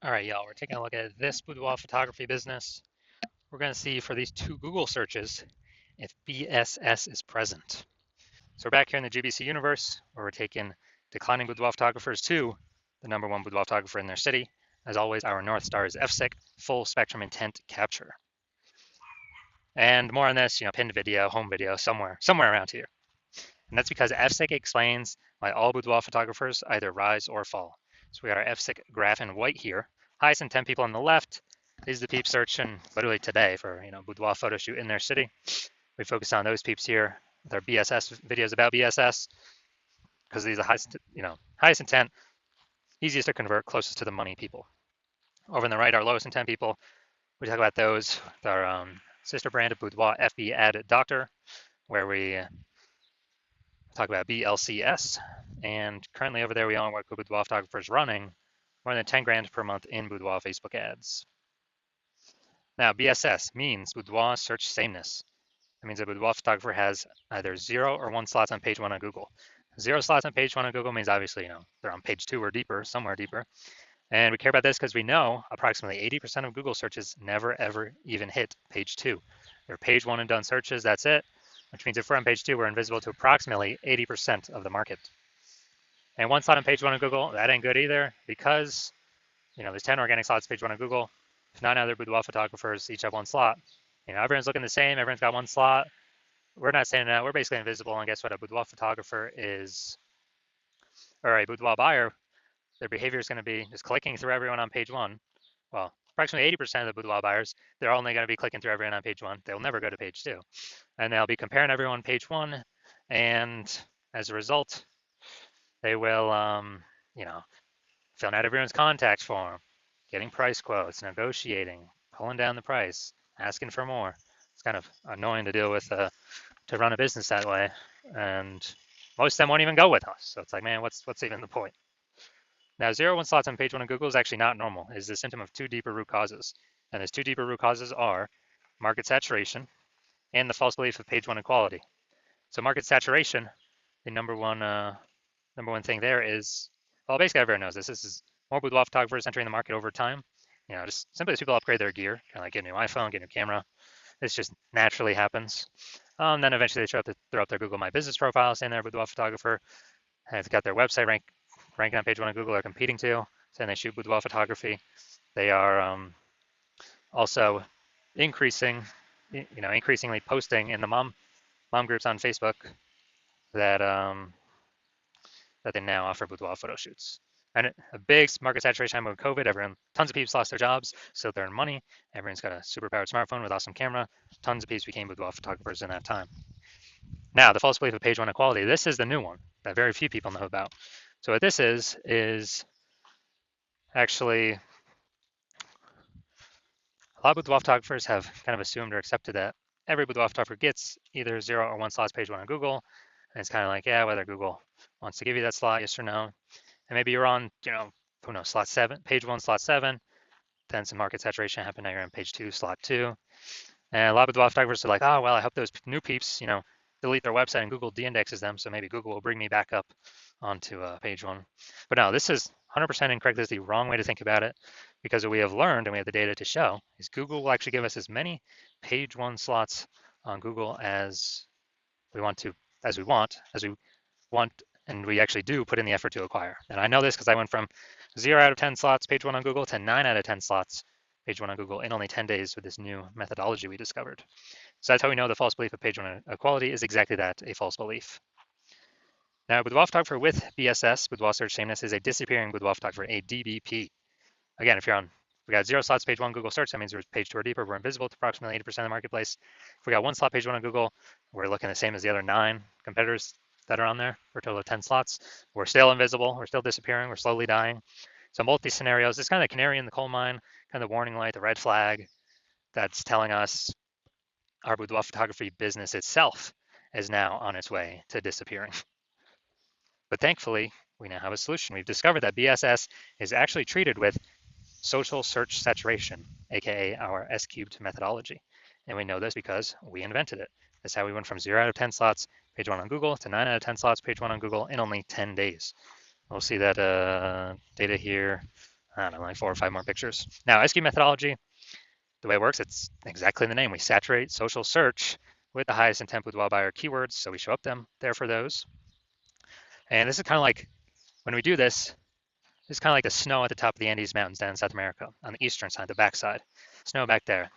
All right, y'all, we're taking a look at this boudoir photography business. We're going to see for these two Google searches if BSS is present. So we're back here in the GBC universe where we're taking declining boudoir photographers to the number one boudoir photographer in their city. As always, our North Star is FSIC, full spectrum intent capture. And more on this, pinned video, home video, somewhere around here. And that's because FSIC explains why all boudoir photographers either rise or fall. So we got our FSIC graph in white here. Highest intent people on the left is the peep search, and literally today for boudoir photo shoot in their city. We focus on those peeps here with our BSS videos about BSS because these are highest intent, easiest to convert, closest to the money people. Over on the right, our lowest intent people. We talk about those with our sister brand of Boudoir FB Ad Doctor, where we talk about BLCS. And currently over there, we only work with boudoir photographers running more than 10 grand per month in boudoir Facebook ads. Now, BSS means boudoir search sameness. That means a boudoir photographer has either 0 or 1 slots on page 1 on Google. 0 slots on page 1 on Google means obviously, they're on page 2 or deeper, somewhere deeper. And we care about this because we know approximately 80% of Google searches never ever even hit page 2. They're page 1 and done searches, that's it. Which means if we're on page 2, we're invisible to approximately 80% of the market. And 1 slot on page 1 on Google, that ain't good either because, there's 10 organic slots page 1 on Google. If 9 other boudoir photographers each have 1 slot, everyone's looking the same, everyone's got 1 slot. We're not standing out, we're basically invisible. And guess what? A boudoir photographer is, or a boudoir buyer, their behavior is going to be just clicking through everyone on page 1. Well, approximately 80% of the boudoir buyers, they're only going to be clicking through everyone on page 1. They'll never go to page 2. And they'll be comparing everyone on page 1. And as a result, they will, filling out everyone's contact form, getting price quotes, negotiating, pulling down the price, asking for more. It's kind of annoying to deal with, to run a business that way. And most of them won't even go with us. So it's like, man, what's even the point? Now, 0 1 slots on page 1 of Google is actually not normal. It is the symptom of 2 deeper root causes. And those 2 deeper root causes are market saturation and the false belief of page 1 equality. So market saturation, the number one thing there is, well, basically everyone knows this. This is more boudoir photographers entering the market over time. Just simply as people upgrade their gear, kind of like get a new iPhone, get a new camera. This just naturally happens. Then eventually they throw up their Google My Business profile, saying they're a boudoir photographer. And they've got their website ranking on page 1 of Google. They're competing to, saying they shoot boudoir photography. They are also increasingly posting in the mom groups on Facebook that that they now offer boudoir photo shoots. And a big market saturation time with COVID, tons of people lost their jobs, still earn money. Everyone's got a super powered smartphone with awesome camera. Tons of people became boudoir photographers in that time. Now, the false belief of page 1 equality. This is the new one that very few people know about. So what this is actually a lot of boudoir photographers have kind of assumed or accepted that every boudoir photographer gets either 0 or 1 slots page 1 on Google. And it's kind of like, yeah, whether Google wants to give you that slot, yes or no. And maybe you're on, who knows, slot 7, page 1, slot 7. Then some market saturation happened. Now you're on page 2, slot 2. And a lot of boudoir photographers are like, oh, well, I hope those new peeps, delete their website and Google de-indexes them. So maybe Google will bring me back up onto page 1. But no, this is 100% incorrect. This is the wrong way to think about it, because what we have learned and we have the data to show is Google will actually give us as many page 1 slots on Google as we want, and we actually do put in the effort to acquire. And I know this because I went from 0 out of 10 slots page 1 on Google to 9 out of 10 slots page 1 on Google in only 10 days with this new methodology we discovered. So that's how we know the false belief of page 1 equality is exactly that, a false belief. Now, boudoir photographer with BSS, boudoir search sameness, is a disappearing boudoir photographer, a DBP. Again, if we got 0 slots page 1 Google search, that means we're page 2 or deeper, we're invisible to approximately 80% of the marketplace. If we got 1 slot page 1 on Google, we're looking the same as the other 9 competitors that are on there for a total of 10 slots. We're still invisible, we're still disappearing, we're slowly dying. So both these scenarios, it's kind of the canary in the coal mine, kind of the warning light, the red flag that's telling us our boudoir photography business itself is now on its way to disappearing. But thankfully, we now have a solution. We've discovered that BSS is actually treated with social search saturation, aka our S cubed methodology. And we know this because we invented it. That's how we went from 0 out of 10 slots page 1 on Google to 9 out of 10 slots page 1 on Google in only 10 days. We'll see that data here. I don't know, like 4 or 5 more pictures. Now, SQ methodology, the way it works, it's exactly in the name. We saturate social search with the highest intent boudoir buyer keywords, so we show up them there for those. And this is kind of like, when we do this, it's kind of like the snow at the top of the Andes Mountains down in South America on the eastern side, the backside. Snow back there.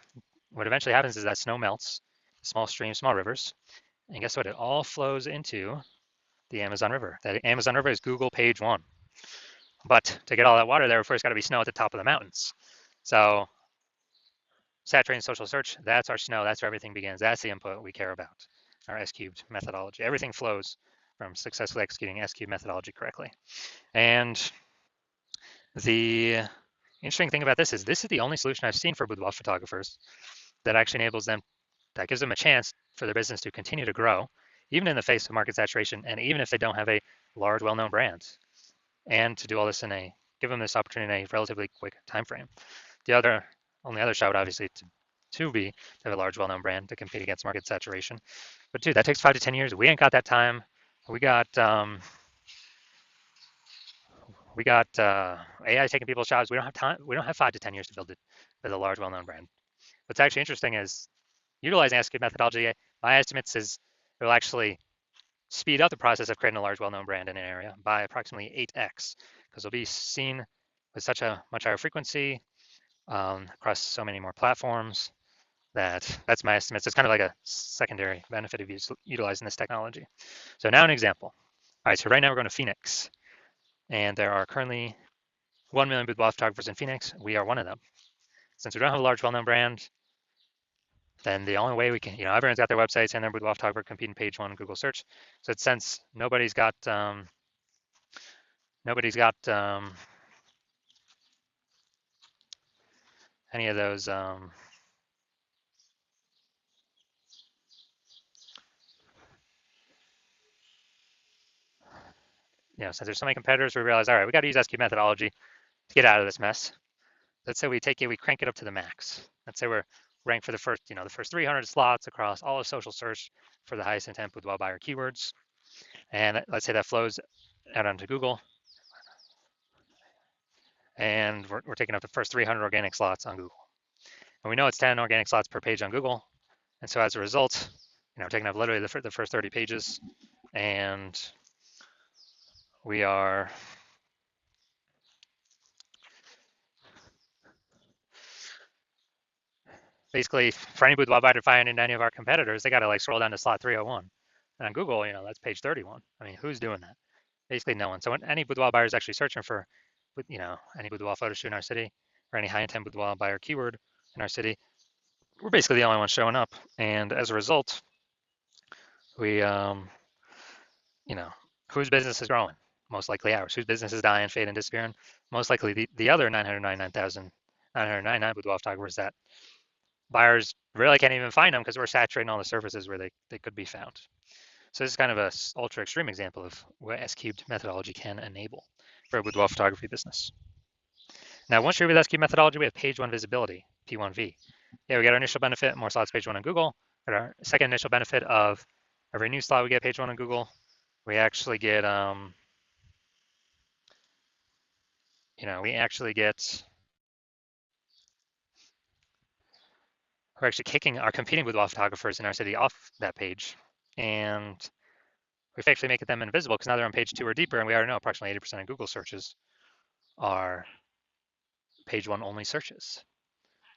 What eventually happens is that snow melts, small streams, small rivers, and guess what? It all flows into the Amazon River. That Amazon River is Google page 1. But to get all that water there, first got to be snow at the top of the mountains. So saturating social search, that's our snow. That's where everything begins. That's the input we care about, our S-cubed methodology. Everything flows from successfully executing S-cubed methodology correctly. And the interesting thing about this is the only solution I've seen for boudoir photographers that actually enables them, that gives them a chance for their business to continue to grow, even in the face of market saturation, and even if they don't have a large, well-known brand, and to do all this give them this opportunity in a relatively quick time frame. The only other shot would obviously to have a large, well-known brand to compete against market saturation. But dude, that takes 5 to 10 years. We ain't got that time. We got AI taking people's jobs. We don't have time. We don't have 5 to 10 years to build a large, well-known brand. What's actually interesting is utilizing SQ methodology. My estimates is it will actually speed up the process of creating a large, well-known brand in an area by approximately 8x, because it'll be seen with such a much higher frequency across so many more platforms. That's my estimates. It's kind of like a secondary benefit of utilizing this technology. So now an example. All right, so right now we're going to Phoenix, and there are currently 1 million boudoir photographers in Phoenix. We are one of them. Since we don't have a large, well-known brand, then the only way we can, everyone's got their websites and their boudoir photographer competing page 1 Google search. So since nobody's got any of those since there's so many competitors, we realize, all right, we got to use SQ methodology to get out of this mess. Let's say we crank it up to the max. Let's say we're ranked for the first 300 slots across all of social search for the highest intent boudoir buyer keywords. And let's say that flows out onto Google. And we're taking up the first 300 organic slots on Google. And we know it's 10 organic slots per page on Google. And so as a result, we're taking up literally the first 30 pages. And we are basically, for any boudoir buyer to find any of our competitors, they got to scroll down to slot 301. And on Google, that's page 31. I mean, who's doing that? Basically no one. So when any boudoir buyer is actually searching for, any boudoir photo shoot in our city or any high intent boudoir buyer keyword in our city, we're basically the only ones showing up. And as a result, we, whose business is growing? Most likely ours. Whose business is dying, fading, disappearing? Most likely the other 999,999 boudoir photographers that buyers really can't even find them because we're saturating all the surfaces where they could be found. So this is kind of a ultra extreme example of what S-cubed methodology can enable for a boudoir photography business. Now, once you're with S-cubed methodology, we have page 1 visibility, P1V. Yeah, we get our initial benefit, more slots page 1 on Google. But our second initial benefit of every new slot we get page 1 on Google, we actually get, we're actually kicking our competing boudoir photographers in our city off that page. And we've actually making them invisible because now they're on page 2 or deeper, and we already know approximately 80% of Google searches are page 1 only searches.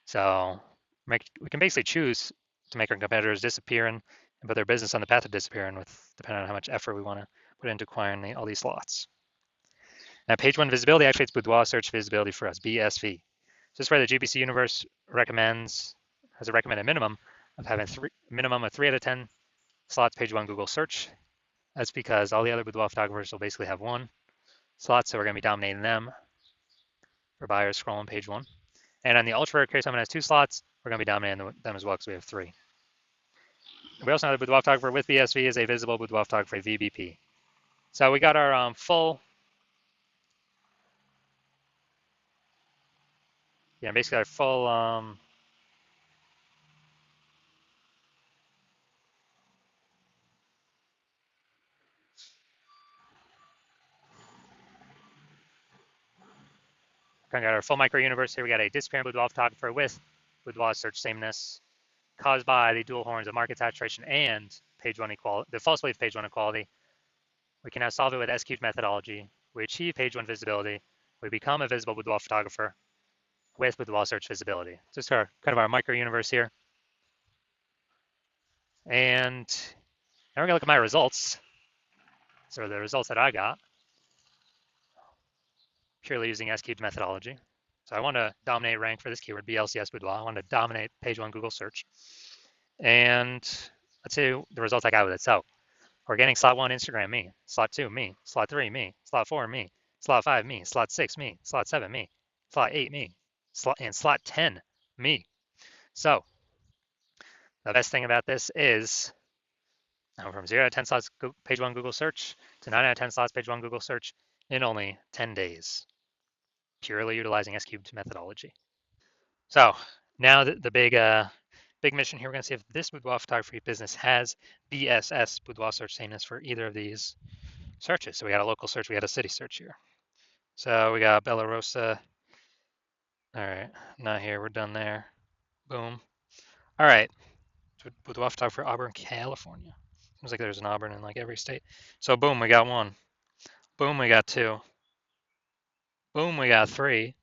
So we can basically choose to make our competitors disappear and put their business on the path of disappearing, depending on how much effort we want to put into acquiring all these slots. Now, page 1 visibility activates boudoir search visibility for us, BSV. So this is where the GBC universe has a recommended minimum of having minimum of 3 out of 10 slots page 1 Google search. That's because all the other boudoir photographers will basically have 1 slot, so we're going to be dominating them for buyers scrolling page 1. And on the ultra rare case, someone has 2 slots, we're going to be dominating them as well because we have 3. We also know the boudoir photographer with BSV is a visible boudoir photographer, VBP. So we got our basically our full Kind of got our full micro universe here. We got a disappearing boudoir photographer with boudoir search sameness caused by the dual horns of market saturation and page one equality, the false belief page one equality. We can now solve it with S-cubed methodology. We achieve page one visibility. We become a visible boudoir photographer with boudoir search visibility. Just our kind of our micro universe here. And now we're gonna look at my results. So the results that I got, purely using S-cubed methodology. So I want to dominate rank for this keyword, BLCS boudoir. I want to dominate page one Google search. And let's see the results I got with it. So we're getting slot one, Instagram, me. Slot two, me. Slot three, me. Slot four, me. Slot five, me. Slot six, me. Slot seven, me. Slot eight, me. And slot 10, me. So the best thing about this is I'm from 0 out of 10 slots page one Google search to 9 out of 10 slots page one Google search in only 10 days, purely utilizing S-cubed methodology. So now the big mission here, we're going to see if this boudoir photography business has BSS, boudoir search sameness, for either of these searches. So we got a local search, we got a city search here. So we got Bellarosa. All right, not here, we're done there. Boom. All right, boudoir photography for Auburn, California. Seems like there's an Auburn in like every state. So boom, we got one. Boom, we got two. Boom, we got three.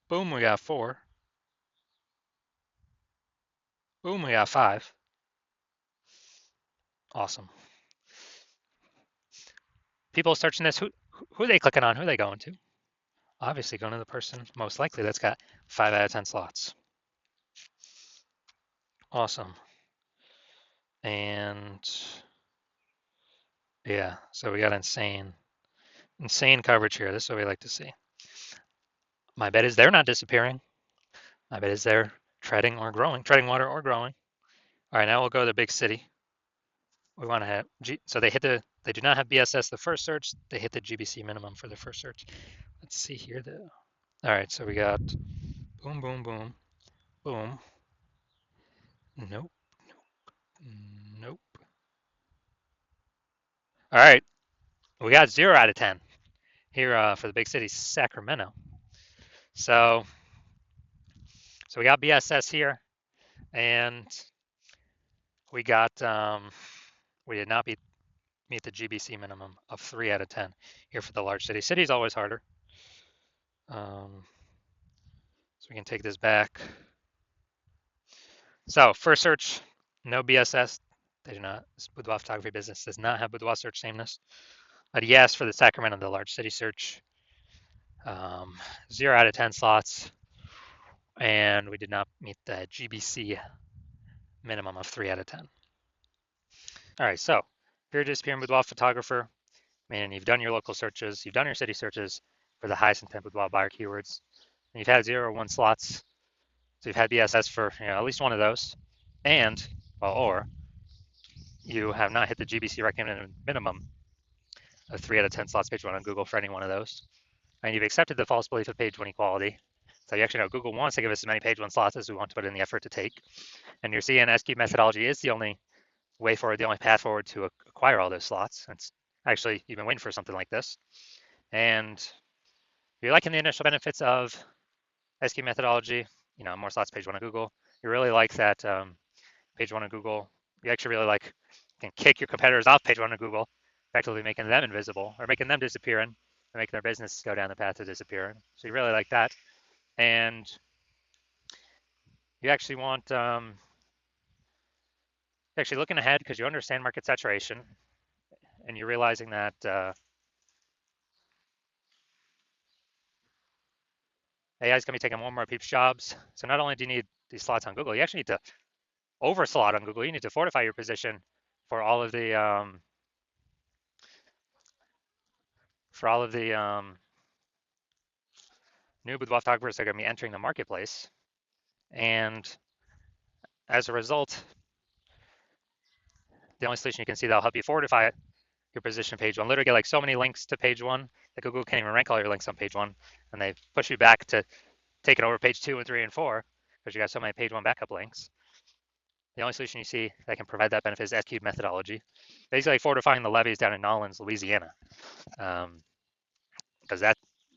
Boom, we got four. Boom, we got five. Awesome. People searching this, who are they clicking on? Who are they going to? Obviously going to the person most likely that's got 5 out of 10 slots. Awesome. And yeah, so we got insane coverage here. This is what we like to see. My bet is they're not disappearing. My bet is they're treading water or growing. All right, now we'll go to the big city. We want to have, so they do not have BSS the first search. They hit the GBC minimum for the first search. Let's see here though. All right, so we got boom, boom, boom, boom. Nope, nope. All right, we got 0 out of 10 here for the big city, Sacramento. So we got BSS here, and we got we did not meet the GBC minimum of 3 out of 10 here for the large city. City is always harder. So we can take this back. So first search, no BSS. They do not. This boudoir photography business does not have boudoir search sameness. But yes, for the Sacramento, the large city search, 0 out of 10 slots, and we did not meet the GBC minimum of 3 out of 10. All right, so if you're a disappearing boudoir photographer, meaning you've done your local searches, you've done your city searches for the highest intent boudoir buyer keywords, and you've had 0 or 1 slots, so you've had BSS for at least one of those, and, well, or you have not hit the GBC recommended minimum of 3 out of 10 slots page one on Google for any one of those, and you've accepted the false belief of page one equality. So you actually know Google wants to give us as many page one slots as we want to put in the effort to take. And your CNSQ methodology is the only way forward, the only path forward to acquire all those slots. It's actually, you've been waiting for something like this. And you're liking the initial benefits of SQ methodology, more slots page one on Google. You really like that page one on Google. You actually really like, can kick your competitors off page one on Google, effectively making them invisible or making them disappearing and making their business go down the path to disappearing. So you really like that. And you actually want, actually looking ahead because you understand market saturation and you're realizing that AI is going to be taking more and more people's jobs. So not only do you need these slots on Google, you actually need to overslot on Google. You need to fortify your position for all of the new boudoir photographers that are going to be entering the marketplace. And as a result, the only solution you can see that'll help you fortify your position page one, literally get like so many links to page one that Google can't even rank all your links on page one, and they push you back to taking over page 2 and 3 and 4 because you got so many page one backup links. The only solution you see that can provide that benefit is S-cubed methodology, basically like fortifying the levees down in Nolens, Louisiana.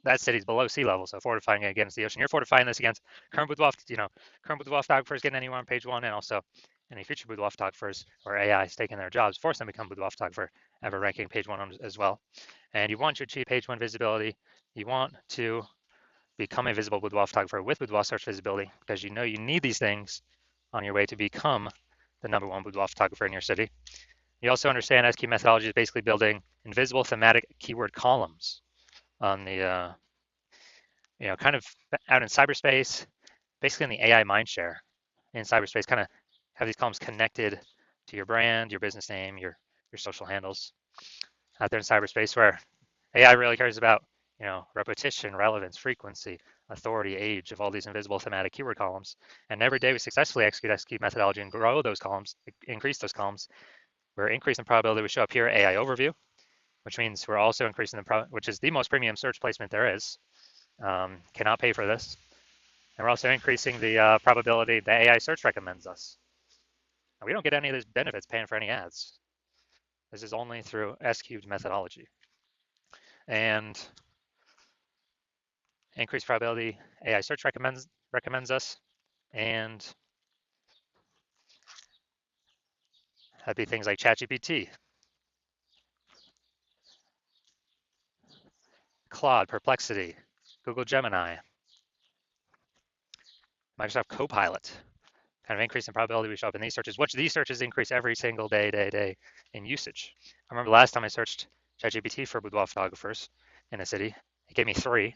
that city's below sea level, so fortifying it against the ocean. You're fortifying this against current boudoir, current boudoir photographers getting anywhere on page one, and also any future boudoir photographers or AI is taking their jobs, force them to become boudoir photographer, ever ranking page one as well. And you want to achieve page one visibility. You want to become a visible boudoir photographer with boudoir search visibility because you know you need these things on your way to become the #1 boudoir photographer in your city. You also understand SQ methodology is basically building invisible thematic keyword columns on the, kind of out in cyberspace, basically in the AI mindshare in cyberspace, kind of have these columns connected to your brand, your business name, your social handles out there in cyberspace where AI really cares about, repetition, relevance, frequency, authority, age of all these invisible thematic keyword columns. And every day we successfully execute methodology and grow those columns, increase those columns. We're increasing the probability we show up here, AI overview, which means we're also increasing which is the most premium search placement there is. Cannot pay for this. And we're also increasing the probability that AI search recommends us. And we don't get any of these benefits paying for any ads. This is only through S-cubed methodology. And increased probability AI search recommends us. And that'd be things like ChatGPT, Claude, Perplexity, Google Gemini, Microsoft Copilot, kind of increase in probability we show up in these searches, which these searches increase every single day in usage. I remember last time I searched ChatGPT for boudoir photographers in a city, it gave me 3.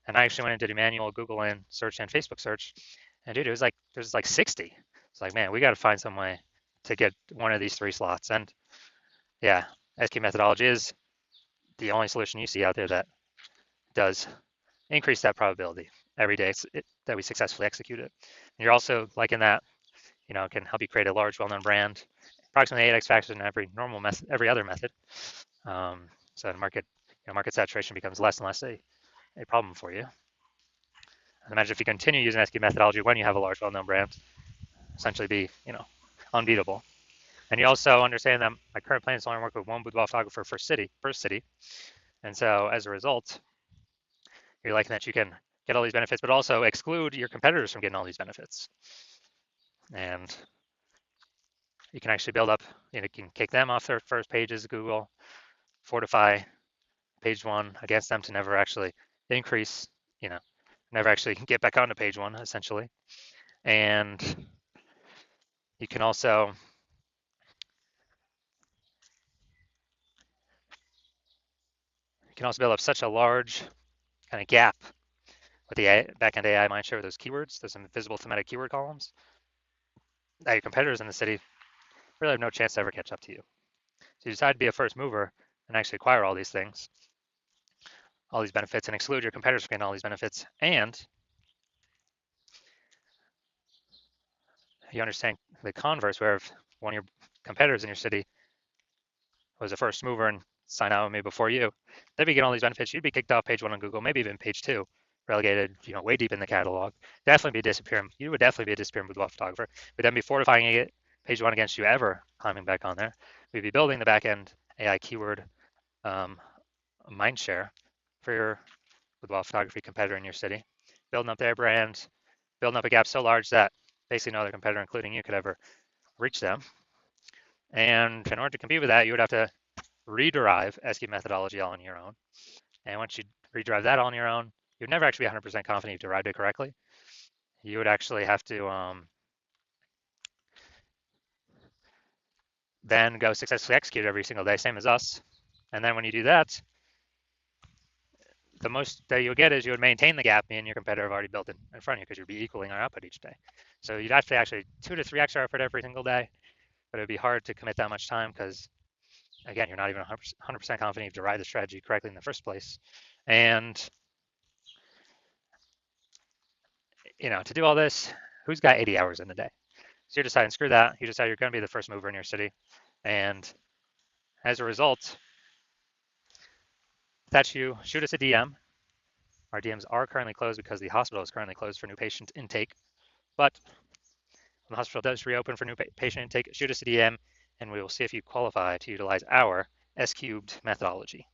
And I actually went and did a manual Google and search and Facebook search. And dude, there's like 60. It's like, man, we got to find some way to get one of these 3 slots. And yeah, SQ methodology is the only solution you see out there that does increase that probability every day that we successfully execute it. And you're also like in that, it can help you create a large, well-known brand, approximately 8x faster than every other method. So the market saturation becomes less and less a problem for you. And imagine if you continue using SQ methodology when you have a large, well-known brand, essentially be, unbeatable. And you also understand that my current plan is to only work with one boudoir photographer per city. And so as a result, you're liking that you can get all these benefits, but also exclude your competitors from getting all these benefits. And you can actually build up, you can kick them off their first pages of Google, fortify page one against them to never actually increase, never actually get back onto page one, essentially. And you can also build up such a large kind of gap with the backend AI mindshare with those keywords, those invisible thematic keyword columns, that your competitors in the city really have no chance to ever catch up to you. So you decide to be a first mover and actually acquire all these things, all these benefits, and exclude your competitors from getting all these benefits. And you understand the converse, where if one of your competitors in your city was a first mover and signed out with me before you, they'd be getting all these benefits. You'd be kicked off page one on Google, maybe even page 2, relegated, way deep in the catalog. Definitely be disappearing. You would definitely be a disappearing boudoir photographer. We'd then be fortifying it, page one against you ever climbing back on there. We'd be building the backend AI keyword mindshare for your boudoir photography competitor in your city, building up their brand, building up a gap so large that basically no other competitor, including you, could ever reach them. And in order to compete with that, you would have to rederive SQ methodology all on your own. And once you rederive that all on your own, you'd never actually be 100% confident you derived it correctly. You would actually have to then go successfully execute every single day, same as us. And then when you do that, the most that you'll get is you would maintain the gap me and your competitor have already built in front of you because you'd be equaling our output each day. So you'd have to actually 2 to 3x our output every single day, but it'd be hard to commit that much time because, again, you're not even 100% confident you've derived the strategy correctly in the first place. And, to do all this, who's got 80 hours in the day? So you're deciding, screw that. You decide you're going to be the first mover in your city. And as a result, that's you. Shoot us a DM. Our DMs are currently closed because the hospital is currently closed for new patient intake. But when the hospital does reopen for new patient intake, shoot us a DM, and we will see if you qualify to utilize our S-cubed methodology.